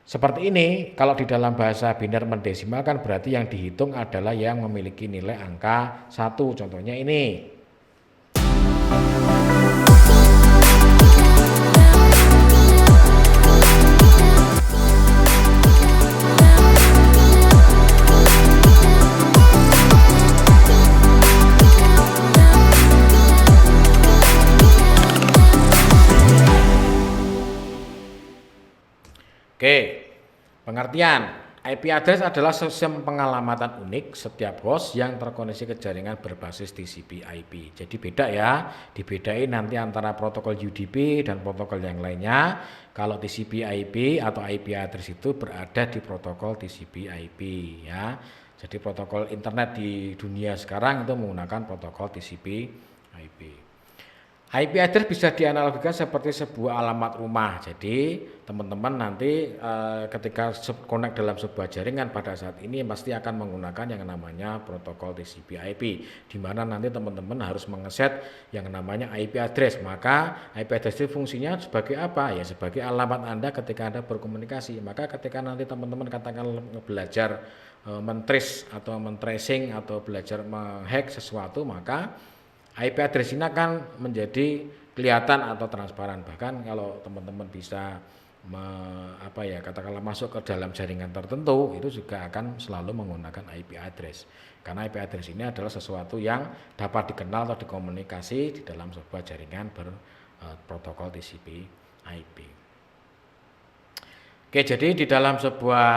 Seperti ini, kalau di dalam bahasa biner mendesimal kan berarti yang dihitung adalah yang memiliki nilai angka 1. Contohnya ini. Oke, pengertian. IP address adalah sistem pengalamatan unik setiap host yang terkoneksi ke jaringan berbasis TCP/IP. Jadi beda ya, dibedain nanti antara protokol UDP dan protokol yang lainnya. Kalau TCP/IP atau IP address itu berada di protokol TCP/IP ya. Jadi protokol internet di dunia sekarang itu menggunakan protokol TCP/IP. IP address bisa dianalogikan seperti sebuah alamat rumah. Jadi teman-teman nanti ketika connect dalam sebuah jaringan pada saat ini pasti akan menggunakan yang namanya protokol TCP/IP, di mana nanti teman-teman harus mengeset yang namanya IP address. Maka IP address itu fungsinya sebagai apa? Ya sebagai alamat Anda ketika Anda berkomunikasi. Maka ketika nanti teman-teman katakan belajar mentrace atau mentracing atau belajar menghack sesuatu, maka IP address ini akan menjadi kelihatan atau transparan. Bahkan kalau teman-teman bisa katakanlah masuk ke dalam jaringan tertentu, itu juga akan selalu menggunakan IP address. Karena IP address ini adalah sesuatu yang dapat dikenal atau dikomunikasi di dalam sebuah jaringan berprotokol TCP/IP. Oke, jadi di dalam sebuah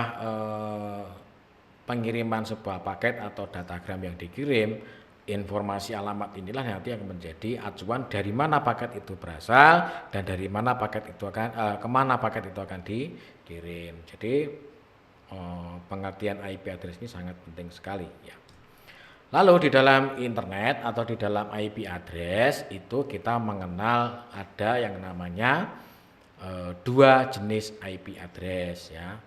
pengiriman sebuah paket atau datagram yang dikirim, informasi alamat inilah nanti akan menjadi acuan dari mana paket itu berasal dan dari mana paket itu akan kemana paket itu akan dikirim. Jadi pengertian IP address ini sangat penting sekali ya. Lalu di dalam internet atau di dalam IP address itu kita mengenal ada yang namanya dua jenis IP address ya.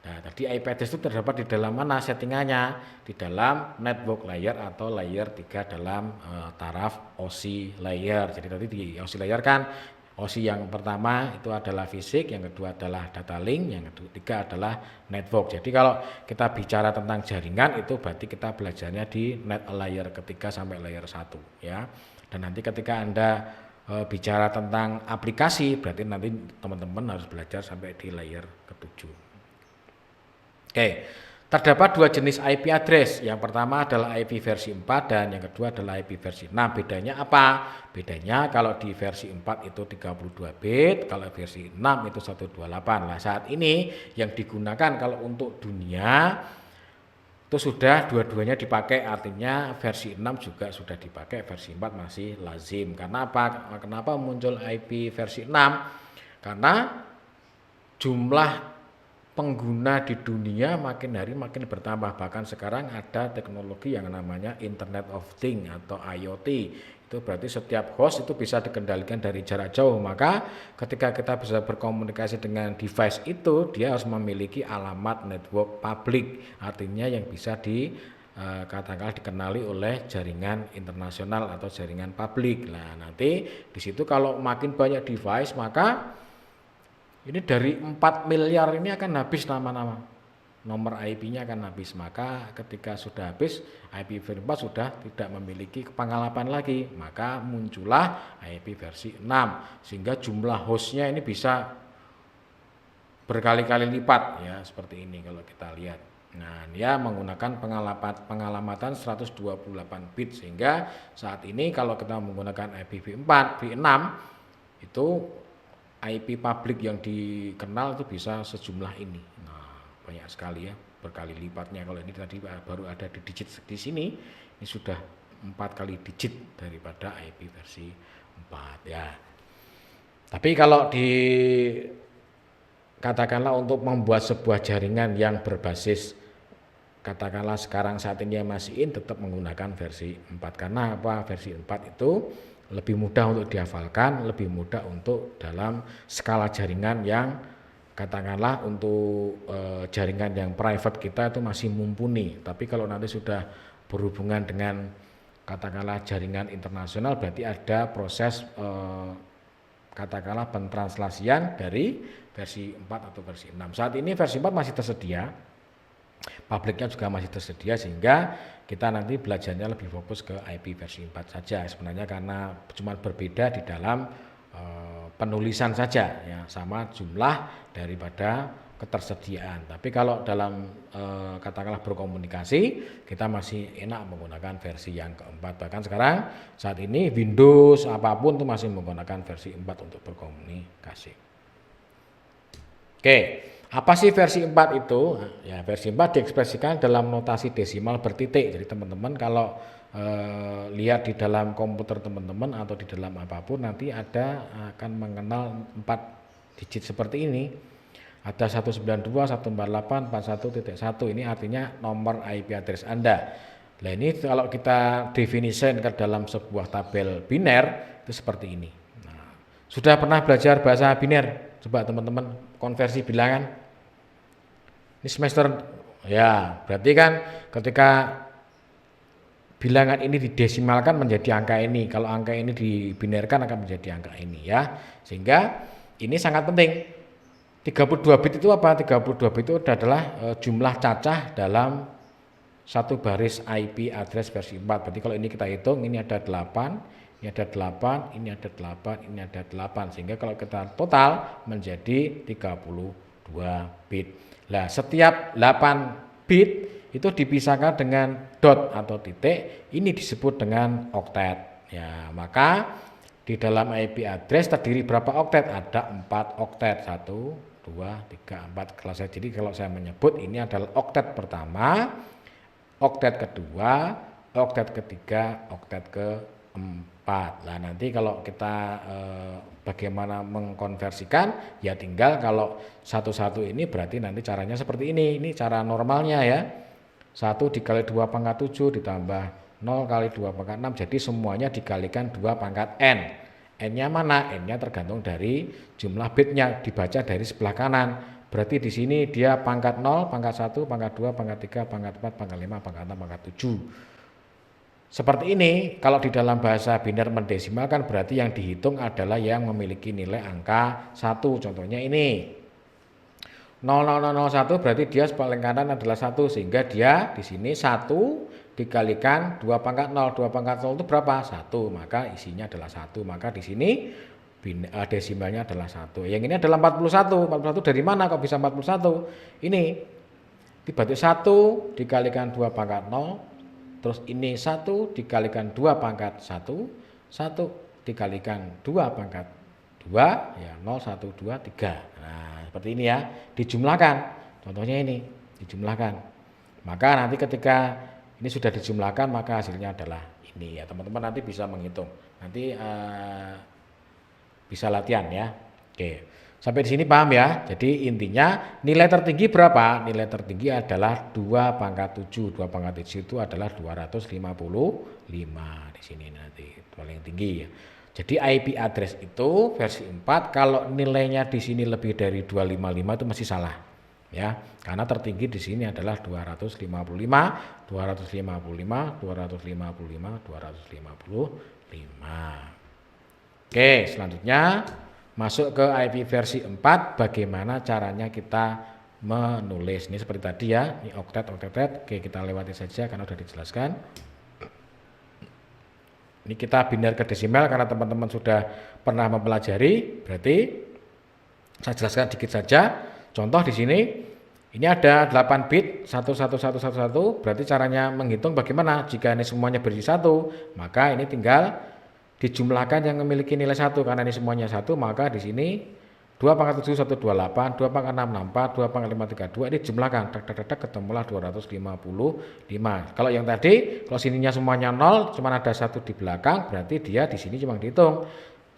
Nah, tadi IP address itu terdapat di dalam mana settingannya? Di dalam network layer atau layer 3 dalam taraf OSI layer. Jadi tadi di OSI layer kan OSI yang pertama itu adalah fisik, yang kedua adalah data link, yang ketiga adalah network. Jadi kalau kita bicara tentang jaringan itu berarti kita belajarnya di net layer ketiga sampai layer 1 ya. Dan nanti ketika Anda bicara tentang aplikasi berarti nanti teman-teman harus belajar sampai di layer ke-7. Oke, terdapat dua jenis IP address. Yang pertama adalah IP versi 4 dan yang kedua adalah IP versi 6. Bedanya apa? Bedanya kalau di versi 4 itu 32 bit, kalau versi 6 itu 128. Nah, saat ini yang digunakan kalau untuk dunia itu sudah dua-duanya dipakai, artinya versi 6 juga sudah dipakai, versi 4 masih lazim. Karena apa? Kenapa muncul IP versi 6? Karena jumlah pengguna di dunia makin hari makin bertambah. Bahkan sekarang ada teknologi yang namanya Internet of Things atau IoT. Itu berarti setiap host itu bisa dikendalikan dari jarak jauh. Maka ketika kita bisa berkomunikasi dengan device itu, dia harus memiliki alamat network public. Artinya yang bisa katakanlah dikenali oleh jaringan internasional atau jaringan publik. Nah, nanti di situ kalau makin banyak device maka ini dari 4 miliar ini akan habis nama-nama. Nomor IP-nya akan habis. Maka ketika sudah habis, IPv4 sudah tidak memiliki pengalaman lagi. Maka muncullah IP versi 6. Sehingga jumlah hostnya ini bisa berkali-kali lipat ya, seperti ini kalau kita lihat. Nah, dia menggunakan pengalamatan 128 bit. Sehingga saat ini kalau kita menggunakan IPv4, V6 itu IP publik yang dikenal itu bisa sejumlah ini. Nah, banyak sekali ya, berkali lipatnya. Kalau ini tadi baru ada di digit di sini, ini sudah 4 kali digit daripada IP versi 4 ya. Tapi kalau katakanlah untuk membuat sebuah jaringan yang berbasis katakanlah sekarang saat ini yang masih tetap menggunakan versi 4. Karena apa? Versi 4 itu lebih mudah untuk dihafalkan, lebih mudah untuk dalam skala jaringan yang katakanlah untuk jaringan yang private kita itu masih mumpuni. Tapi kalau nanti sudah berhubungan dengan katakanlah jaringan internasional berarti ada proses katakanlah pentranslasian dari versi 4 atau versi 6. Saat ini versi 4 masih tersedia, publiknya juga masih tersedia, sehingga kita nanti belajarnya lebih fokus ke IP versi 4 saja sebenarnya, karena cuma berbeda di dalam penulisan saja ya, sama jumlah daripada ketersediaan. Tapi kalau dalam katakanlah berkomunikasi, kita masih enak menggunakan versi yang keempat. Bahkan sekarang saat ini Windows apapun itu masih menggunakan versi 4 untuk berkomunikasi. Oke, apa sih versi 4 itu? Ya, versi 4 diekspresikan dalam notasi desimal bertitik. Jadi teman-teman kalau lihat di dalam komputer teman-teman atau di dalam apapun, nanti akan mengenal 4 digit seperti ini. Ada 192.148.41.1, ini artinya nomor IP address Anda. Nah ini kalau kita definisikan ke dalam sebuah tabel biner itu seperti ini. Nah, sudah pernah belajar bahasa biner? Coba teman-teman konversi bilangan. Ini semester ya, berarti kan ketika bilangan ini didesimalkan menjadi angka ini, kalau angka ini dibinerkan akan menjadi angka ini ya. Sehingga ini sangat penting. 32 bit itu apa? 32 bit itu adalah jumlah cacah dalam satu baris IP address versi 4. Berarti kalau ini kita hitung, ini ada 8, ini ada 8, ini ada 8, ini ada 8. Sehingga kalau kita total menjadi 32 bit. Nah, setiap 8 bit itu dipisahkan dengan dot atau titik, ini disebut dengan oktet. Ya, maka di dalam IP address terdiri berapa oktet? Ada 4 oktet. 1, 2, 3, 4. Jadi kalau saya menyebut ini adalah oktet pertama, oktet kedua, oktet ketiga, oktet keempat. Nah nanti kalau kita bagaimana mengkonversikan, ya tinggal kalau satu-satu ini berarti nanti caranya seperti ini. Ini cara normalnya ya. 1 dikali 2 pangkat 7 ditambah 0 kali 2 pangkat 6, jadi semuanya dikalikan 2 pangkat n. N-nya mana? N-nya tergantung dari jumlah bitnya, dibaca dari sebelah kanan. Berarti di sini dia pangkat 0, pangkat 1, pangkat 2, pangkat 3, pangkat 4, pangkat 5, pangkat 6, pangkat 7. Seperti ini, kalau di dalam bahasa biner mendesimalkan berarti yang dihitung adalah yang memiliki nilai angka 1. Contohnya ini. 00001 berarti dia paling kanan adalah 1, sehingga dia di sini 1 dikalikan 2 pangkat 0. 2 pangkat 0 itu berapa? 1, maka isinya adalah 1. Maka di sini desimalnya adalah 1. Yang ini adalah 41. 41 dari mana kok bisa 41? Ini berarti 1 dikalikan 2 pangkat 0, terus ini 1 dikalikan 2 pangkat 1, 1 dikalikan 2 pangkat 2, ya 0, 1, 2, 3. Nah seperti ini ya, dijumlahkan. Contohnya ini, dijumlahkan. Maka nanti ketika ini sudah dijumlahkan, maka hasilnya adalah ini ya. Teman-teman nanti bisa menghitung. Nanti bisa latihan ya. Oke. Sampai di sini paham ya. Jadi intinya nilai tertinggi berapa? Nilai tertinggi adalah 2 pangkat 7. 2 pangkat 7 itu adalah 255. Di sini nanti paling tinggi ya. Jadi IP address itu versi 4 kalau nilainya di sini lebih dari 255 itu masih salah. Ya, karena tertinggi di sini adalah 255, 255, 255, 255. Oke, selanjutnya masuk ke IP versi 4, bagaimana caranya kita menulis. Ini seperti tadi ya, ini oktet. Oke, kita lewati saja karena sudah dijelaskan. Ini kita binder ke desimal karena teman-teman sudah pernah mempelajari, berarti saya jelaskan dikit saja. Contoh di sini, ini ada 8 bit 11111, berarti caranya menghitung bagaimana? Jika ini semuanya berisi 1, maka ini tinggal dijumlahkan yang memiliki nilai 1, karena ini semuanya 1, maka di sini 2 pangkat 7 128, 2 pangkat 6 64, 2 pangkat 5 32, ini jumlahkan, ketemulah 255. Kalau yang tadi, kalau sininya semuanya 0, cuma ada 1 di belakang, berarti dia di sini cuma dihitung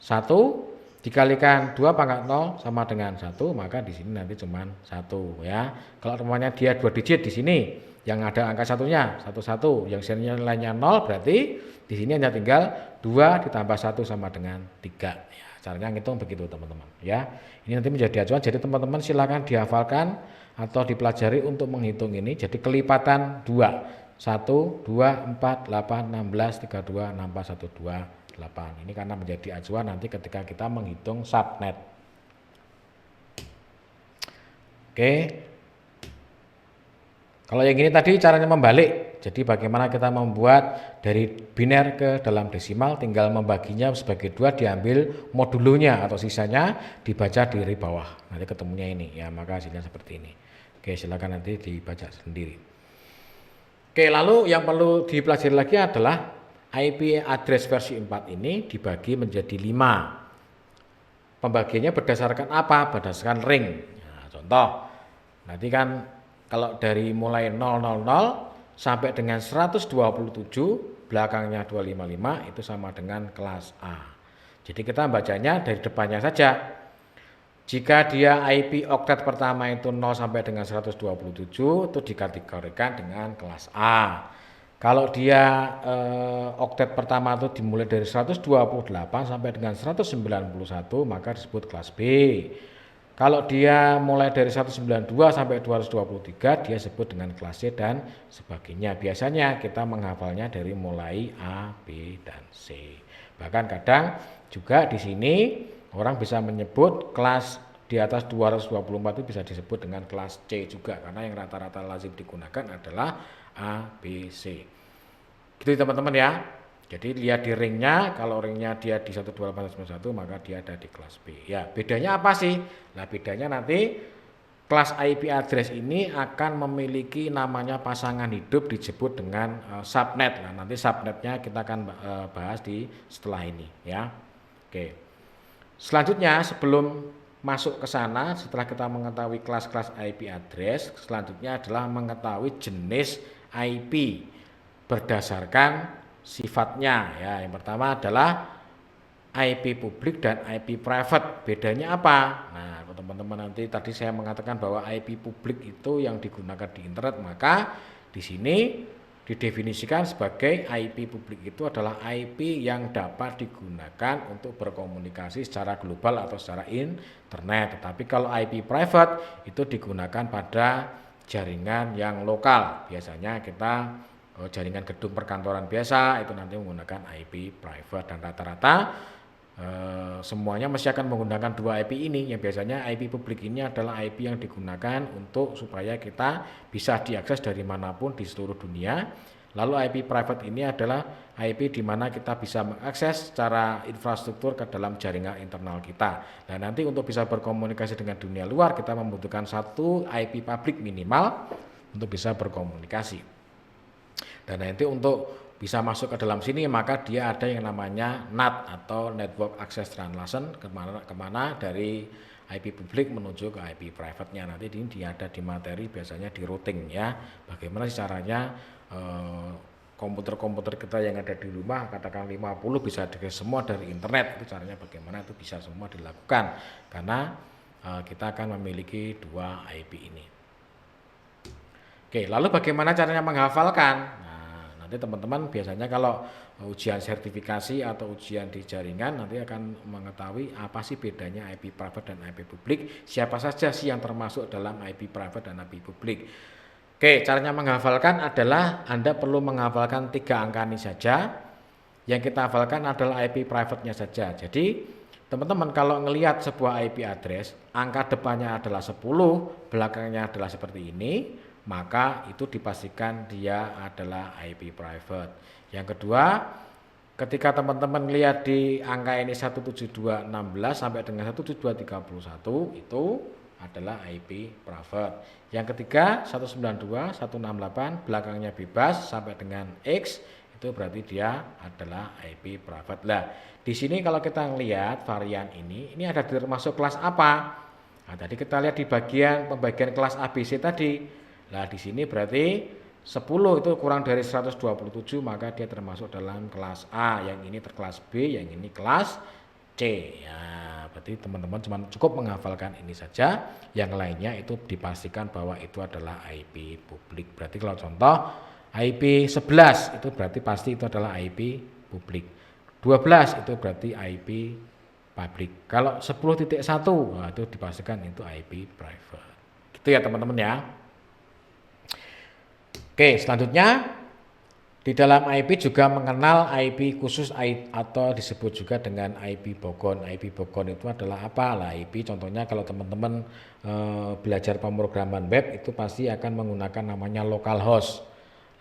1 dikalikan 2 pangkat 0 sama dengan 1, maka di sini nanti cuma 1 ya. Kalau semuanya dia 2 digit di sini, yang ada angka satunya 11, yang nilainya 0, berarti di sini hanya tinggal 2 ditambah 1 sama dengan 3 ya. Caranya ngitung begitu teman-teman ya. Ini nanti menjadi acuan, jadi teman-teman silakan dihafalkan atau dipelajari untuk menghitung ini. Jadi kelipatan 2, 1, 2, 4, 8, 16, 32, 64, 12, Ini karena menjadi acuan nanti ketika kita menghitung subnet. Oke. Kalau yang ini tadi caranya membalik. Jadi bagaimana kita membuat dari biner ke dalam desimal, tinggal membaginya sebagai 2, diambil modulunya atau sisanya dibaca di bawah. Nanti ketemunya ini ya, maka hasilnya seperti ini. Oke, silakan nanti dibaca sendiri. Oke, lalu yang perlu dipelajari lagi adalah IP address versi 4 ini dibagi menjadi 5. Pembagiannya berdasarkan apa? Berdasarkan ring. Nah, contoh, nanti kan kalau dari mulai 000 sampai dengan 127, belakangnya 255 itu sama dengan kelas A. Jadi kita bacanya dari depannya saja. Jika dia IP oktet pertama itu 0 sampai dengan 127, itu dikategorikan dengan kelas A. Kalau dia oktet pertama itu dimulai dari 128 sampai dengan 191, maka disebut kelas B. Kalau dia mulai dari 192 sampai 223, dia sebut dengan kelas C dan sebagainya. Biasanya kita menghafalnya dari mulai A, B, dan C. Bahkan kadang juga di sini orang bisa menyebut kelas di atas 224 itu bisa disebut dengan kelas C juga, karena yang rata-rata lazim digunakan adalah A, B, C. Gitu teman-teman ya. Jadi lihat di ringnya, kalau ringnya dia di 12891 maka dia ada di kelas B. Ya, bedanya apa sih? Nah, bedanya nanti kelas IP address ini akan memiliki namanya pasangan hidup disebut dengan subnet. Nah, nanti subnetnya kita akan bahas di setelah ini ya. Oke. Selanjutnya sebelum masuk ke sana, setelah kita mengetahui kelas-kelas IP address, selanjutnya adalah mengetahui jenis IP berdasarkan sifatnya ya. Yang pertama adalah IP publik dan IP private. Bedanya apa? Nah, teman-teman nanti tadi saya mengatakan bahwa IP publik itu yang digunakan di internet, maka di sini didefinisikan sebagai IP publik itu adalah IP yang dapat digunakan untuk berkomunikasi secara global atau secara internet. Tetapi kalau IP private itu digunakan pada jaringan yang lokal. Biasanya kita jaringan gedung perkantoran biasa itu nanti menggunakan IP private, dan rata-rata semuanya masih akan menggunakan 2 IP ini. Yang biasanya IP publik ini adalah IP yang digunakan untuk supaya kita bisa diakses dari manapun di seluruh dunia. Lalu IP private ini adalah IP di mana kita bisa mengakses secara infrastruktur ke dalam jaringan internal kita. Dan nanti untuk bisa berkomunikasi dengan dunia luar kita membutuhkan 1 IP publik minimal untuk bisa berkomunikasi. Dan nanti untuk bisa masuk ke dalam sini maka dia ada yang namanya NAT atau Network Access Translation, kemana dari IP publik menuju ke IP private-nya. Nanti ini dia ada di materi, biasanya di routing ya. Bagaimana caranya komputer-komputer kita yang ada di rumah, katakan 50 bisa semua dari internet. Itu caranya bagaimana itu bisa semua dilakukan, karena kita akan memiliki 2 IP ini. Oke, lalu bagaimana caranya menghafalkan? Nanti teman-teman biasanya kalau ujian sertifikasi atau ujian di jaringan nanti akan mengetahui apa sih bedanya IP private dan IP publik, siapa saja sih yang termasuk dalam IP private dan IP publik. Oke, caranya menghafalkan adalah Anda perlu menghafalkan 3 angka ini saja. Yang kita hafalkan adalah IP private-nya saja. Jadi teman-teman kalau ngelihat sebuah IP address, angka depannya adalah 10, belakangnya adalah seperti ini, maka itu dipastikan dia adalah IP private. Yang kedua, ketika teman-teman lihat di angka ini 17216 sampai dengan 17231 itu adalah IP private. Yang ketiga 192 168 belakangnya bebas sampai dengan X itu berarti dia adalah IP private. Lah, di sini kalau kita lihat varian ini ada termasuk kelas apa? Nah, tadi kita lihat di pembagian kelas ABC tadi. Nah, di sini berarti 10 itu kurang dari 127 maka dia termasuk dalam kelas A, yang ini kelas B, yang ini kelas C. Ya, berarti teman-teman cuma cukup menghafalkan ini saja, yang lainnya itu dipastikan bahwa itu adalah IP publik. Berarti kalau contoh IP 11 itu berarti pasti itu adalah IP publik. 12 itu berarti IP publik. Kalau 10.1 nah, itu dipastikan itu IP private. Gitu ya teman-teman ya. Oke, selanjutnya Di dalam IP juga mengenal IP khusus atau disebut juga dengan IP bogon. IP bogon itu adalah apa? Lah IP contohnya kalau teman-teman belajar pemrograman web itu pasti akan menggunakan namanya localhost.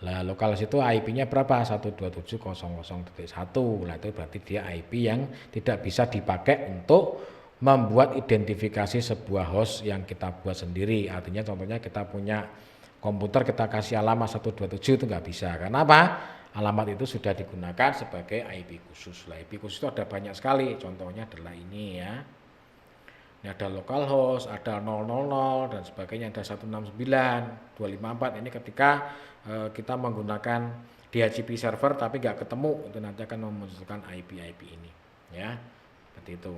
Lah localhost itu IP-nya berapa? 127.00.1. Lah itu berarti dia IP yang tidak bisa dipakai untuk membuat identifikasi sebuah host yang kita buat sendiri. Artinya contohnya kita punya komputer kita kasih alamat 127 itu nggak bisa. Karena apa? Alamat itu sudah digunakan sebagai IP khusus. Lah IP khusus itu ada banyak sekali. Contohnya adalah ini ya. Ini ada localhost, ada 000 dan sebagainya, ada 169, 254. Ini ketika kita menggunakan DHCP server tapi nggak ketemu, itu nanti akan memunculkan IP-IP ini ya. Seperti itu.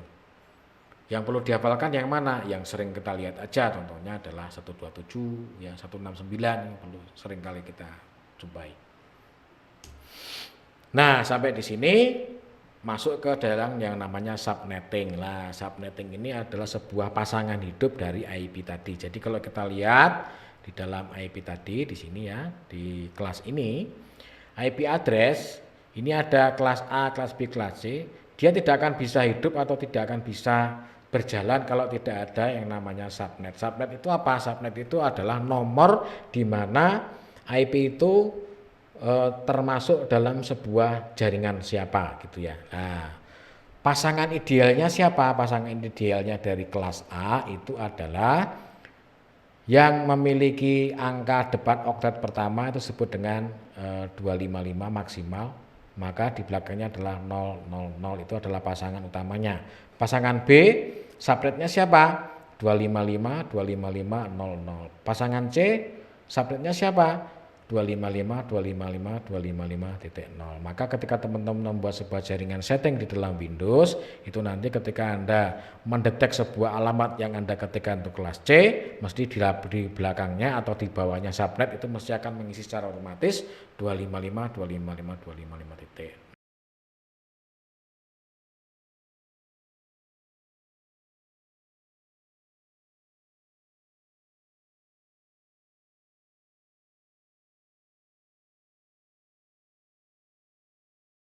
Yang perlu dihafalkan yang mana? Yang sering kita lihat aja, contohnya adalah 127, ya 169 yang perlu sering kali kita jumpai. Nah, sampai di sini masuk ke dalam yang namanya subnetting. Lah, subnetting ini adalah sebuah pasangan hidup dari IP tadi. Jadi kalau kita lihat di dalam IP tadi di sini ya, di kelas ini, IP address ini ada kelas A, kelas B, kelas C. Dia tidak akan bisa hidup atau tidak akan bisa berjalan kalau tidak ada yang namanya subnet. Subnet itu apa? Subnet itu adalah nomor di mana IP itu termasuk dalam sebuah jaringan siapa gitu ya. Nah, pasangan idealnya siapa? Pasangan idealnya dari kelas A itu adalah yang memiliki angka depan oktet pertama itu disebut dengan 255 maksimal, maka di belakangnya adalah 000, itu adalah pasangan utamanya. Pasangan B subnetnya siapa? 255 255 00. Pasangan C subnetnya siapa? 255 255 255.0. Maka ketika teman-teman membuat sebuah jaringan setting di dalam Windows, itu nanti ketika Anda mendetek sebuah alamat yang Anda ketikkan untuk kelas C, mesti di belakangnya atau di bawahnya subnet itu mesti akan mengisi secara otomatis 255 255 255.0.